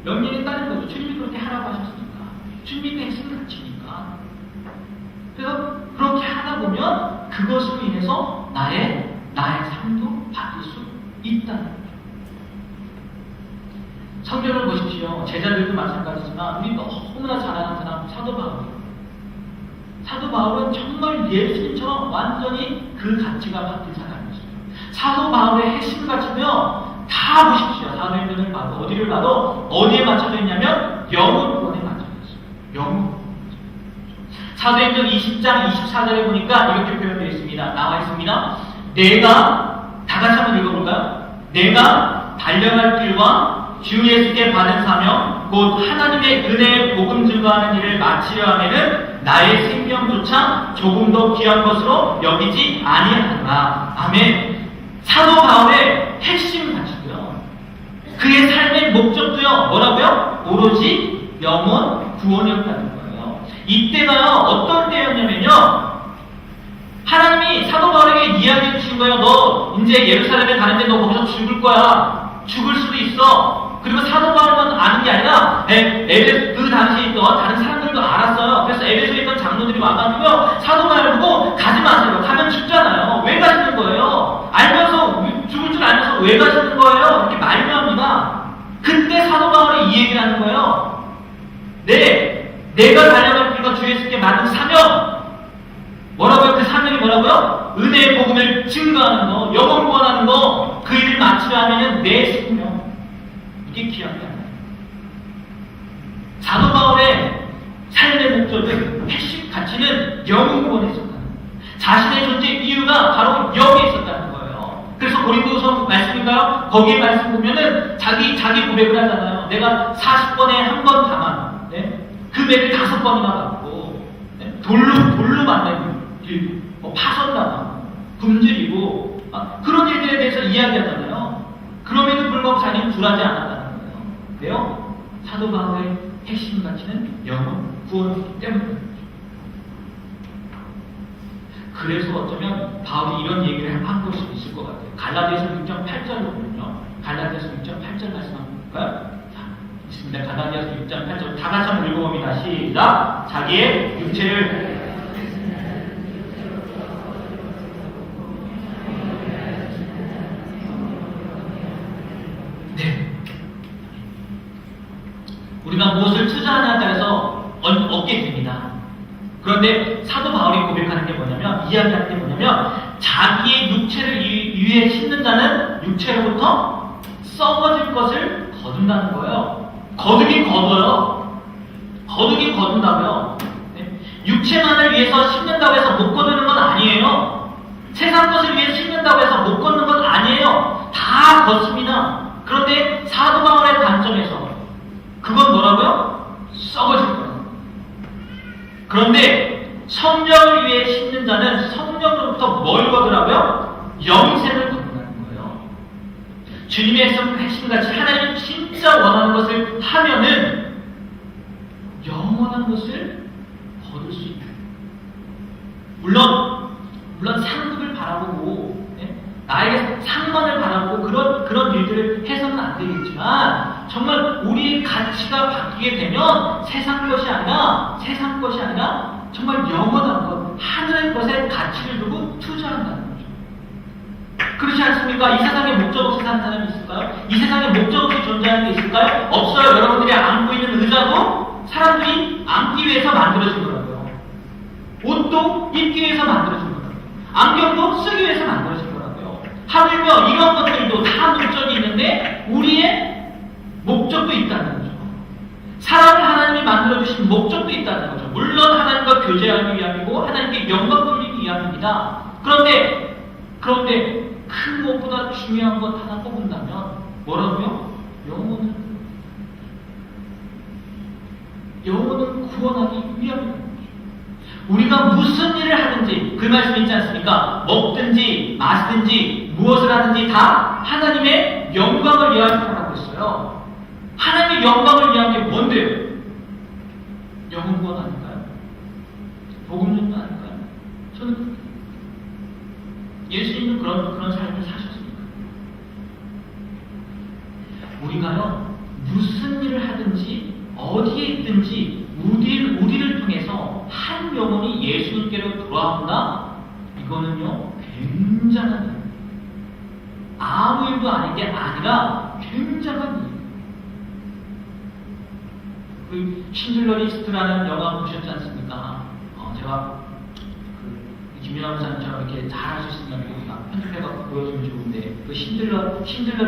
명령에 따르는 거죠. 주님이 그렇게 하라고 하셨으니까. 주님의 핵심 가치니까. 그래서 그렇게 하다 보면 그것으로 인해서 나의 삶도 바뀔 수 있다는 거죠. 성경을 보십시오. 제자들도 마찬가지지만 우리 너무나 잘 아는 사람 사도 바울이에요. 사도 바울은 정말 예수님처럼 완전히 그 가치가 바뀐 사람이었어요. 사도 바울의 핵심 가치며 다 보십시오. 사도행전을 봐도 어디를 봐도 어디에 맞춰져 있냐면 영혼 구원에 맞춰져 있어요. 영혼 구원. 사도행전 20장 24절에 보니까 이렇게 표현되어 있습니다. 나와 있습니다. 내가 다 같이 한번 읽어볼까요? 내가 달려갈 길과 주 예수께 받은 사명 곧 하나님의 은혜의 복음 증거하는 일을 마치려 하면은 나의 생명조차 조금 더 귀한 것으로 여기지 아니하노라. 아멘. 사도 바울의 핵심 가치고요. 그의 삶의 목적도요. 뭐라고요? 오로지 영혼 구원이었다는 거예요. 이때가요. 어떤 때였냐면요. 하나님이 사도 바울에게 이야기해 주신 거예요. 너 이제 예루살렘에 가는데 너 거기서 죽을 거야. 죽을 수도 있어. 그리고 사도 바울만 아는 게 아니라 그 당시에 있던 다른 사람들도 알았어요. 그래서 에베소에 있던 장로들이 와가지고요. 사도 바울을 보고 가지 마세요. 가면 죽잖아요. 왜 가시는 거예요? 알면서 죽을 줄 알면서 왜 가시는 거예요? 이렇게 말묘합니다. 그때 사도 바울이 이 얘기를 하는 거예요. 내가 달려갈 길과 주 예수께 맡은 사명. 뭐라고요? 그 사명이 뭐라고요? 은혜의 복음을 증거하는 거, 영혼 구원하는 거, 그 일을 마치려 하면은 내 생명. 이게 귀한 게 아니에요. 사도 바울의 삶의 목적은 핵심 가치는 영혼 구원에 있었다는 거예요. 자신의 존재 이유가 바로 여기에 있었다는 거예요. 그래서 고린도서 말씀인가요? 거기에 말씀 보면은 자기 고백을 하잖아요. 내가 40번에 한 번 당한 그 맥을 5번이나 받고 돌로 만든 길, 파손당하고 굶주리고 그런 일들에 대해서 이야기하잖아요. 그럼에도 불구하고 자기는 굴하지 않았다는 거예요. 왜요? 사도 바울의 핵심 가치는 영혼 구원이기 때문입니다. 그래서 어쩌면 바울이 이런 얘기를 한 걸 수도 있을 것 같아요. 갈라디아서 6.8절을 보면요. 갈라디아서 6.8절 말씀 한번 볼까요? 자, 있습니다. 갈라디아서 6.8절 다 같이 한번 읽어봅니다. 시작! 자기의 육체를 우리가 무엇을 투자하냐에 따라서 얻게 됩니다. 그런데 사도 바울이 고백하는 게 뭐냐면, 이야기하는 게 뭐냐면, 자기의 육체를 위해 심는 자는 육체로부터 썩어질 것을 거둔다는 거예요. 거두긴 거둬요. 거두긴 거둔다고요. 육체만을 위해서 심는다고 해서 못 거두는 건 아니에요. 세상 것을 위해 심는다고 해서 못 걷는 건 아니에요. 다 걷습니다. 그런데 사도 바울의 관점에서 그건 뭐라고요? 썩어질 거예요. 그런데 성령을 위해 심는 자는 성령으로부터 뭘 거두라고요? 영생을 거둔다는 거예요. 주님의 핵심같이 하나님이 진짜 원하는 것을 하면은 영원한 것을 거둘 수 있다. 물론 상급을 바라보고 나에게 상관을 바라보고 그런 일들을 해서는 안 되겠지만 정말 우리의 가치가 바뀌게 되면 세상 것이 아니라 정말 영원한 것, 하늘의 것에 가치를 두고 투자한다는 거죠. 그렇지 않습니까? 이 세상에 목적 없이 사는 사람이 있을까요? 이 세상에 목적 없이 존재하는 게 있을까요? 없어요. 여러분들이 안고 있는 의자도 사람들이 앉기 위해서 만들어진 거라고요. 옷도 입기 위해서 만들어진 거라고요. 안경도 쓰기 위해서 만들어진 거라고요. 하물며 이런 것들도 다 목적이 있는데 우리의 목적도 있다는 거죠. 사람을 하나님이 만들어주신 목적도 있다는 거죠. 물론 하나님과 교제하기 위함이고 하나님께 영광 돌리기 위함입니다. 그런데 그 무엇보다 중요한 것 하나 뽑은다면 뭐라고요? 영혼은 구원하기 위함입니다. 우리가 무슨 일을 하든지 그 말씀 있지 않습니까? 먹든지 마시든지 무엇을 하든지 다 하나님의 영광을 위하여라고 했어요. 하나님의 영광을 위한 게 뭔데요? 영혼 구원 아닐까요? 복음 전도 아닐까요? 저는 예수님은 그런 삶을 사셨습니다. 우리가요 무슨 일을 하든지 어디에 있든지 우리를 통해서 한 영혼이 예수님께로 돌아온다? 이거는요 굉장한 일. 아무 일도 아닌 게 아니라 굉장한 일. 그 신들러 리스트라는 영화 보셨지 않습니까? 제가 김민아 목사님처럼 이렇게 잘할 수 있으면 편집해갖고 보여주면 좋은데 그 신들러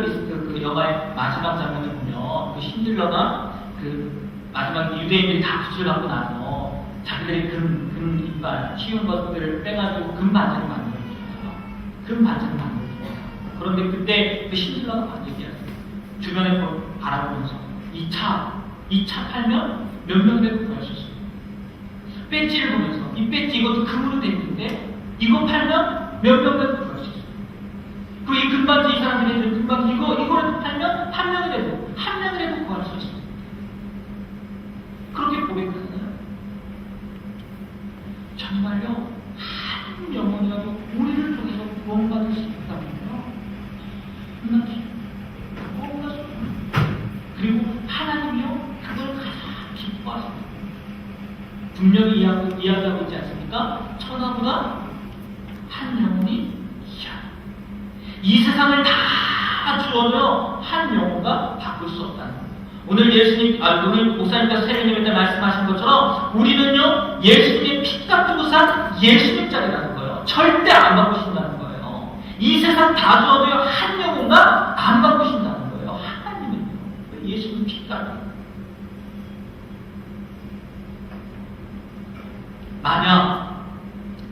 리스트 그 영화의 마지막 장면을 보면 그 신들러가 그 마지막 유대인들이 다 굿을 갖고 나서 자기들이 금 이빨 쉬운 것들을 빼가지고 금 반지를 만들어줬어요. 금 반지를 만들어줬어요. 그런데 그때 그 신들러가 막 얘기하세요. 주변에 바라보면서 이 차 팔면 몇 명 되고 구할 수 있어요. 배지를 보면서 이 배지 이것도 금으로 돼 있는데 이거 팔면 몇 명 되고 구할 수 있어요. 그리고 이 금반지 이 사람들이 해준 금반지 이거를 팔면 한 명이라도 구할 수 있어요. 그렇게 고백하잖아요. 정말요 한 영혼이라도 우리를 통해서 구원받을 수 있다면요 너무나 그리고 하나님이요 그걸 가장 기뻐하십니다. 분명히 이야기하고 있지 않습니까? 천하보다 한 영혼이 귀하다. 이 세상을 다 주어도 한 영혼과 바꿀 수 없다는 거예요. 오늘 목사님께서 세례님한테 말씀하신 것처럼 우리는요 예수님의 피 값주고 산 예수님 자리라는 거예요. 절대 안 바꾸신다는 거예요. 이 세상 다 주어도요 한 영혼과 안 바꾸신다는 거예요. 하나님은요 예수님 피 값. 만약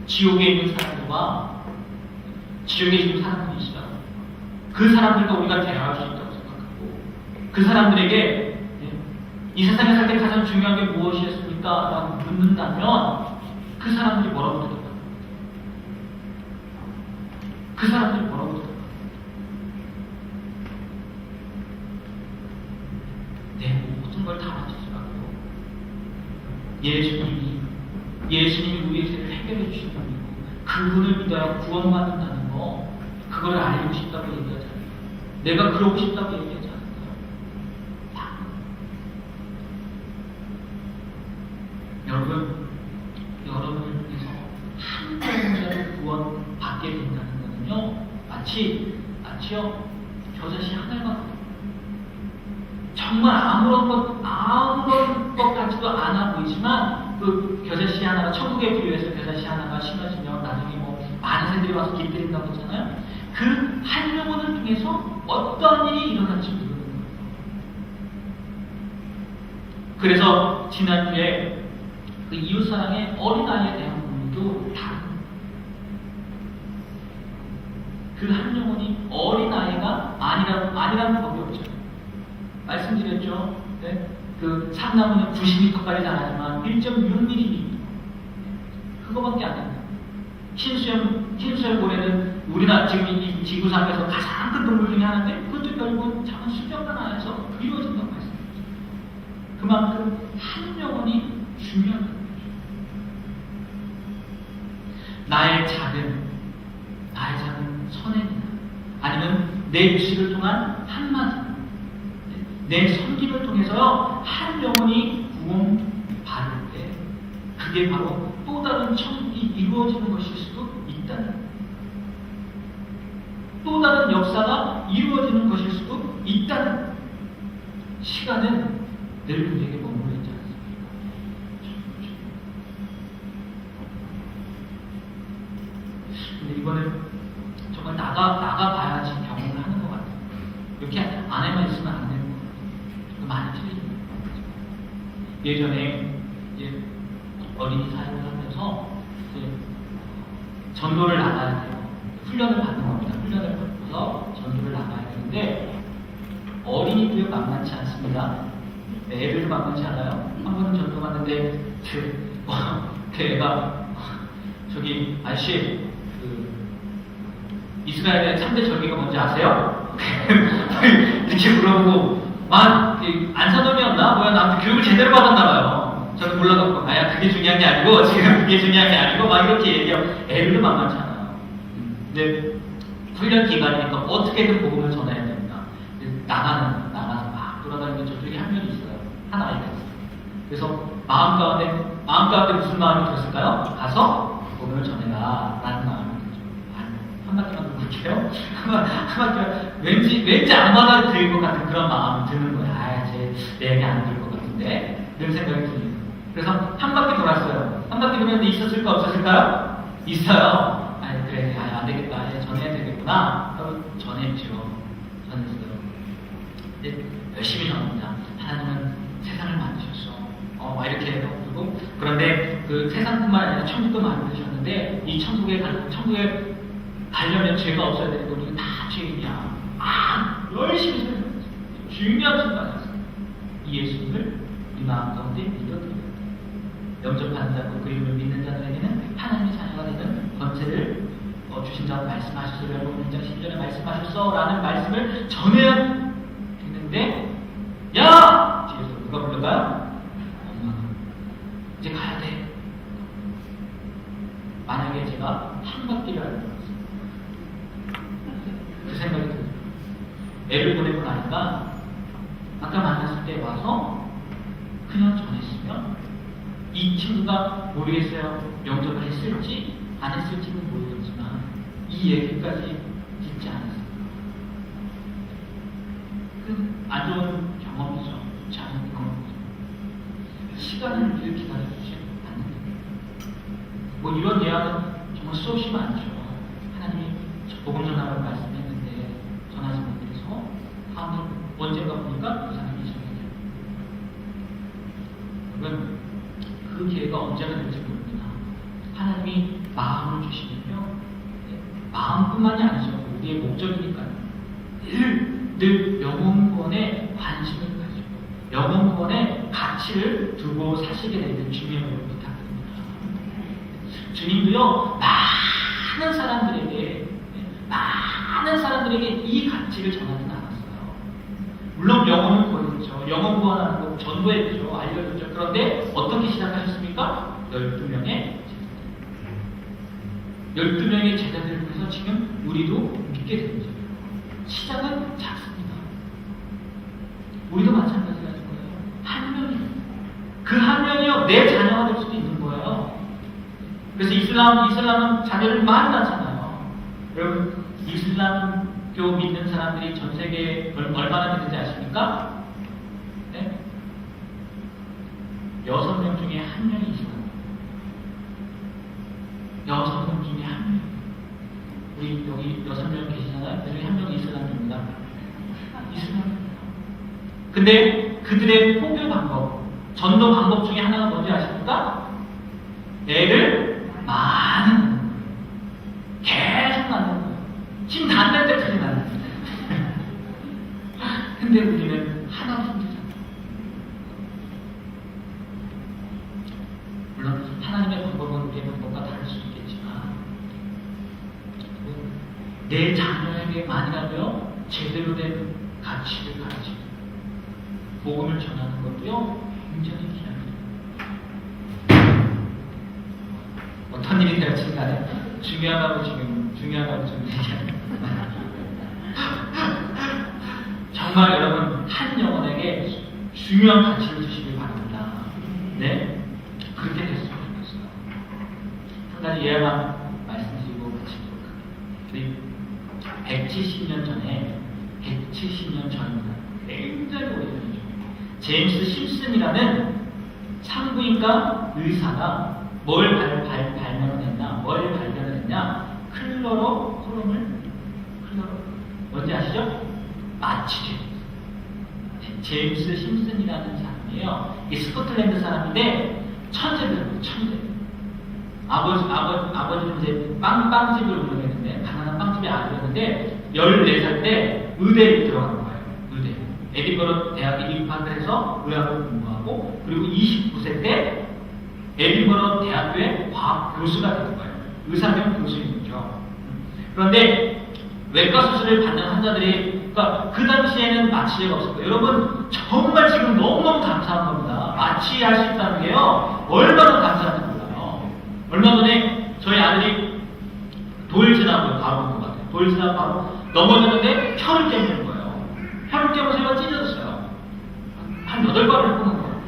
지옥에 있는 사람들과 지옥에 있는 사람들이 있어요. 그 사람들과 우리가 대화할 수 있다고 생각하고 그 사람들에게 이 세상에 살 때 가장 중요한 게 무엇이었습니까? 라고 묻는다면 그 사람들이 뭐라고 대답할까요? 그 사람들이 뭐라고 대답할까요? 내 모든 걸 다 바쳤으라고요. 예수님이 우리의 죄를 해결해 주시는 분이고 그분을 믿어야 구원받는다는 거 그걸 알고 싶다고 얘기하지 않아요. 내가 그러고 싶다고 얘기하지 않아요. 여러분을 위해서 한 명이라도 구원받게 된다는 거는요 마치요 겨자씨 하나만 정말 아무런 것 같지도 않아 보이지만 그 겨자씨 하나가 천국에 비유해서 겨자씨 하나가 심어지면 나중에 많은 새들이 와서 길들인다고 했잖아요. 그 한 영혼을 통해서 어떤 일이 일어날지 모르는 거예요. 그래서 지난주에 그 이웃사랑의 어린아이에 대한 부분도 다릅니다. 그 한 영혼이 어린아이가 아니라는 법이 없죠. 말씀드렸죠. 네? 그 참나무는 90m까지 자라지만 1.6mm 그거밖에 안 됩니다. 흰수염 고래는 우리나라 지금 이 지구상에서 가장 큰 동물 중에 하나인데 그것도 결국은 작은 수정관 안에서 이루어진다고 말씀드렸죠. 그만큼 한 영혼이 중요한 거죠. 나의 작은 선행이나 아니면 내 입술을 통한 한마디, 내 섬김을 통해서요 한 영혼이 구원받을 때 그게 바로 또 다른 천국이 이루어지는 것일 수도 있다는 거예요. 또 다른 역사가 이루어지는 것일 수도 있다는 거예요. 시간은 늘 우리에게 머물러 있지 않습니까? 근데 이거는 정말 나가봐야지 경험을 하는 것 같아요. 이렇게 안에만 있으면 안 되는 것 같아요. 많이 틀리는 거예요. 예전에 이제 어린이 사역을 하면서 이제 전도를 나가야 돼요. 훈련을 받는 겁니다. 훈련을 받고서 전도를 나가야 되는데 어린이들이 만만치 않습니다. 애들도 만만치 않아요. 한 번은 전도 갔는데 그 애가 저기 아저씨 이스라엘의 3대 절기가 뭔지 아세요? 이렇게 물어보고 안사놈이었나? 뭐야 나한테 교육을 제대로 받았나봐요. 저는 몰라갖고 그게 중요한 게 아니고 지금 그게 중요한 게 아니고 막 이렇게 얘기하고 애들도 만만치 않아요. 근데 훈련 기간이니까 어떻게든 복음을 전해야 됩니다. 나가서 막 돌아다니는 저쪽에 한 명이 있어요. 한 아이가 있어요. 그래서 마음 가운데 무슨 마음이 들었을까요? 가서 복음을 전해라 라는 마음이 들죠. 한 바퀴만 돌릴게요. 한 바퀴만 왠지 안 받아들일 것 같은 그런 마음이 드는 거예요. 내 얘기 안 들을 것 같은데 이런 생각이 듭니다. 그래서 한 바퀴 돌았어요. 한 바퀴 돌았는데 있었을까 없었을까요? 있어요. 그래 안 되겠다. 전해야 되겠구나 하고 전했죠. 전했어요. 열심히 전합니다. 하나님은 세상을 만드셨어. 막 이렇게 해요. 그리고 그런데 그 세상뿐만 아니라 천국도 만드셨는데 이 천국에 가려면 죄가 없어야 되는데 우리는 다 죄인이야. 열심히 살았어요. 중요한 순간이었어요. 이 예수님을 우리 마음 가운데 믿어드려야 돼요. 영접하는 자고 그림을 믿는 자들에게는 하나님의 자녀가 되는 권세를 주신 자고 말씀하셨어요. 여러분 1장 10절에 말씀하셨어 라는 말씀을 전해야 되는데 뒤에서 누가 불러가요? 엄마가 이제 가야 돼. 만약에 제가 한 바퀴를 알고 그 생각이 들어요. 애를 보내고 나니까 아까 만났을 때 와서 그냥 전했으면 이 친구가 모르겠어요. 영접을 했을지 안 했을지는 모르겠지만 이 얘기까지 듣지 않았어요. 안 좋은 경험이죠. 좋지 않은 경험이죠. 시간을 우리를 기다려주지 않는 거예요. 이런 예화는 정말 수없이 많죠. 하나님이 복음 전하라고 말씀했는데 전하지 못해서 다음에 언젠가 보니까 그 사람이 시작해요. 여러분 그 기회가 언제가 될지 모릅니다. 하나님이 마음을 주시면요. 마음뿐만이 아니죠. 우리의 목적이니까요. 늘 영혼권에 관심을 가지고 영혼권에 가치를 두고 사시게 되는 주님을 부탁드립니다. 주님도요. 많은 사람들에게 이 가치를 전하지는 않았어요. 물론 영혼을 구했죠. 영혼 구원하는 거 전도했죠. 알려줬죠. 그런데 어떻게 시작하셨습니까? 12명의 제자들을 통해서 지금 우리도 믿게 되는 거예요. 시작은 작습니다. 우리도 마찬가지가 될 거예요. 한 명이에요. 그 한 명이요 내 자녀가 될 수도 있는 거예요. 그래서 이슬람은 자녀를 많이 낳잖아요. 여러분 이슬람교 믿는 사람들이 전 세계에 얼마나 되는지 아십니까? 네? 6명 중에 1명이 이슬람. 6명 중에 1명. 우리 여기 6명 계시잖아요. 그 중에 1명이 이슬람입니다. 이슬람. 근데 그들의 포교 방법, 전도 방법 중에 하나가 뭔지 아십니까? 애를 많이 낳는 거예요. 계속 낳는 거예요. 힘 닿는 때까지 낳는 거예요. 근데 우리는 하나도 힘들잖아요. 물론 하나님의 방법은 우리의 방법과 다를 수 있겠지만 내 자녀에게 만이라도요 제대로 된 가치를 가지고 복음을 전하는 것도요 굉장히 귀한 어떻게 되었든 간에 중요하다고 중요하다고 좀 얘기하는 정말 여러분 한 영혼에게 중요한 가치를 주시길 바랍니다. 네? 그렇게 됐으면 좋겠어요. 한 가지 예화만 말씀드리고 같이 보도록 하겠습니다. 170년 전입니다. 굉장히 오래전이죠. 제임스 심슨이라는 산부인과 의사가 뭘 발명을 했냐? 클로로폼을 뭔지 아시죠? 마취제. 제임스 심슨이라는 사람이에요. 이 스코틀랜드 사람인데 천재들이에요. 천재. 아버지는 이제 빵집을 운영했는데 가난한 빵집의 아들이었는데 14살 때 의대에 들어간 거예요. 의대. 에딘버러 대학에 입학을 해서 의학을 공부하고 그리고 29세 때 에딘버러 대학교의 과학 교수가 된 거예요. 의사명 교수님이죠. 그런데 외과 수술을 받는 환자들이 그러니까 그 당시에는 마취제가 없었고요. 여러분 정말 지금 너무너무 감사한 겁니다. 마취할 수 있다는 게요. 얼마나 감사한지 몰라요. 얼마 전에 저희 아들이 돌 지나고 바로 본 것 같아요. 돌 지나고 바로 넘어졌는데 혀를 깨무는 거예요. 혀를 깨면서 혀가 찢어졌어요. 한 8번을 꼬는 거예요.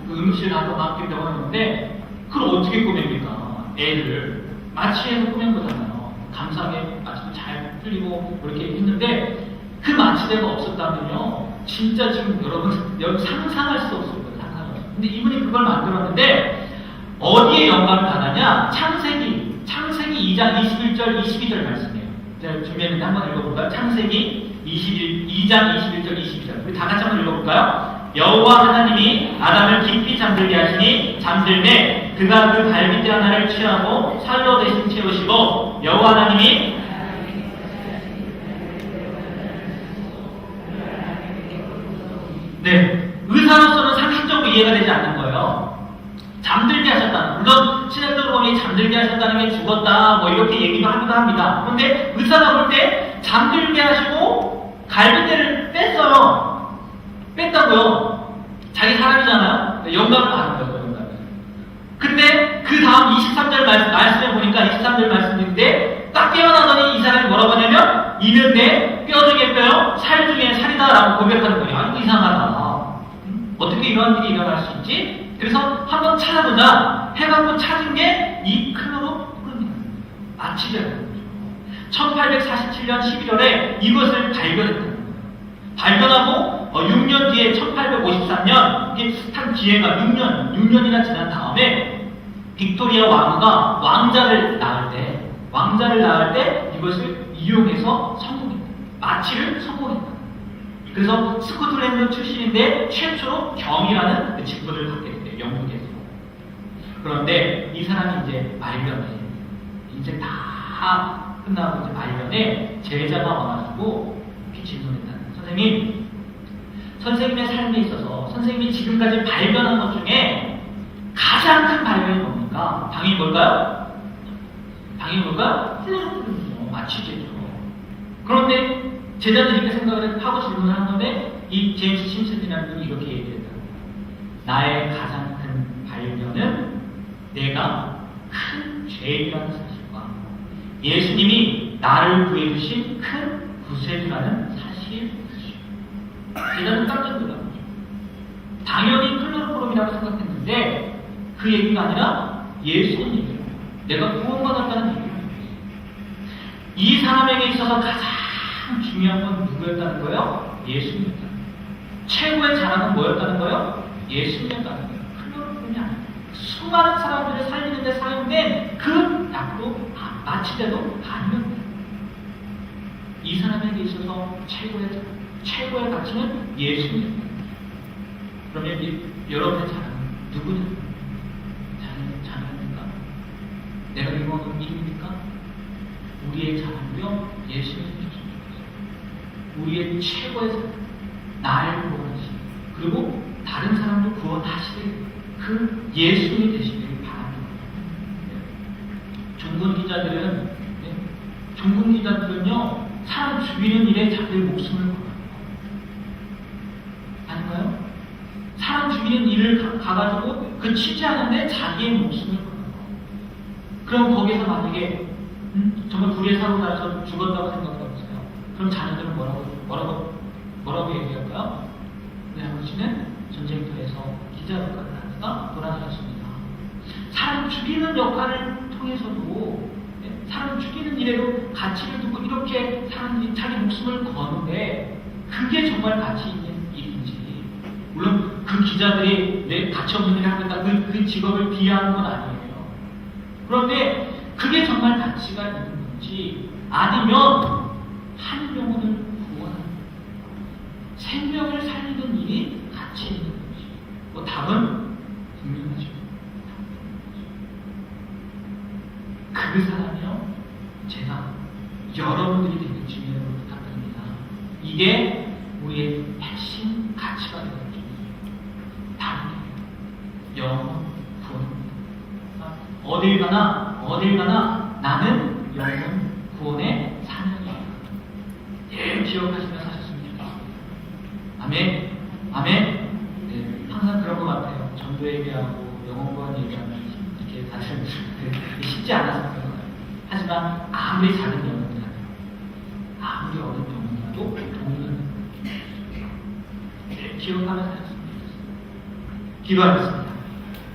그 응급실 가서 막 병원에 있는데 그걸 어떻게 꼬맵니까? 애를 마취해서 꼬맨 거잖아요. 감사하게 마취도 잘 풀리고 그렇게 했는데 그 마취제가 없었다면요 진짜 지금 여러분 상상할 수 없을 거예요. 상상할 수. 근데 이분이 그걸 만들었는데 어디에 영감을 받았냐? 창세기 2장 21절 22절 말씀이에요. 제가 준비했는데 한번 읽어볼까요? 창세기 2장 21절 22절 우리 다 같이 한번 읽어볼까요? 여호와 하나님이 아담을 깊이 잠들게 하시니 잠들매 그가 그 갈빗대 하나를 취하고 살로 대신 채우시고 여호와 하나님이 네, 의사로서는 상식적으로 이해가 되지 않는 거예요. 잠들게 하셨다는, 물론 신학적으로 보니 잠들게 하셨다는 게 죽었다 뭐 이렇게 얘기도 하기도 합니다. 그런데 의사가 볼 때 잠들게 하시고 갈빗대를 뺐다고요. 자기 사람이잖아요. 영감을 받은 거예요. 영감을. 근데 그 다음 23절 말씀에 보니까 23절 말씀인데 딱 깨어나더니 이 사람이 뭐라고 하냐면 이는 내 뼈 중에 뼈요 살 중에 살이다 라고 고백하는 거예요. 아이고 이상하다. 어떻게 이러한 일이 일어날 수 있지? 그래서 한번 찾아보자 해갖고 찾은 게 이 클로로폼입니다. 마취제라는 거죠. 1847년 11월에 이것을 발견했다는 거예요. 발견하고 6년 뒤에 1853년 이게 한 기회가 6년이나 지난 다음에 빅토리아 왕후가 왕자를 낳을 때 이것을 이용해서 성공했다. 마취를 성공했다. 그래서 스코틀랜드 출신인데 최초로 경이라는 그 직분을 갖게 됐대요. 영국에서. 그런데 이 사람이 이제 말년에 이제 다 끝나고 이제 말년에 제자가 와가지고 이렇게 질문했다는 거예요. 선생님의 삶에 있어서 선생님이 지금까지 발견한 것 중에 가장 큰 발견이 뭡니까? 당연히 뭘까요? 클로로폼이죠. 마취제죠. 그런데 제자들이 이렇게 생각을 하고 질문을 한 건데 이 제임스 심슨이라는 분이 이렇게 얘기했다. 나의 가장 큰 발견은 내가 큰 죄인이라는 사실과 예수님이 나를 구해주신 큰 구세주라는 사실이었죠. 제자는 깜짝 놀란 거죠. 당연히 클로로폼이라고 생각했는데 그 얘기가 아니라 예수님 얘기예요. 내가 구원받았다는 얘기예요. 이 사람에게 있어서 가장 중요한 건 누구였다는 거예요? 예수님이었다는 거예요. 최고의 자랑은 뭐였다는 거예요? 예수님이었다는 거예요. 클로로폼이 아니에요. 수많은 사람들을 살리는 데 사용된 그 약도 마취제도 아니었다. 이 사람에게 있어서 최고의 가치는 예수님이었다. 그러면 여러분의 자랑은 누구냐? 자랑입니까? 내가 이루어놓은 일입니까? 우리의 자랑은요 예수님이었습니다. 우리의 최고의 사랑, 나를 구원하시고 그리고 다른 사람도 구원하실 그 예수님이 되시기를 바랍니다. 종군 기자들은요 사람 죽이는 일에 자기의 목숨을 걸어요. 아닌가요? 사람 죽이는 일을 가가지고 그 취재하는데 자기의 목숨을 걸어요. 그럼 거기서 만약에 정말 불의의 사고 나서 죽었다고 생각해보세요. 그럼 자녀들은 뭐라고 얘기할까요? 내 아버지는 전쟁터에서 기자 역할을 하다가 돌아가셨습니다. 사람 죽이는 역할을 통해서도 사람 죽이는 일에도 가치를 두고 이렇게 사람들이 자기 목숨을 거는데 그게 정말 가치 있는 일인지, 물론 그 기자들이 내 가치 없는 일을 하니까 그 직업을 비하하는 건 아니에요. 그런데 그게 정말 가치가 있는 건지, 아니면 한 영혼을 구원하는 생명을 살리는 일이 가치 있는 건지, 뭐 답은 분명하죠. 그 사람이요, 제가 여러분들이 되는 주님을 부탁드립니다. 이게 우리의 핵심 가치가 되는 중이에요. 다른 게 영혼 구원입니다. 어딜 가나 나는 영혼 구원의 사명이에요. 늘 기억하시면서 하셨으면 좋겠습니다. 아멘. 아멘. 네, 항상 그런 것 같아요. 전도 얘기하고 영혼 구원 얘기하면 이렇게 다들 쉽지 않아서 그런 거예요. 하지만 아무리 작은 영혼이라도, 아무리 어린 영혼이라도 동의는 기억하면서 하셨으면 좋겠습니다. 기도하겠습니다.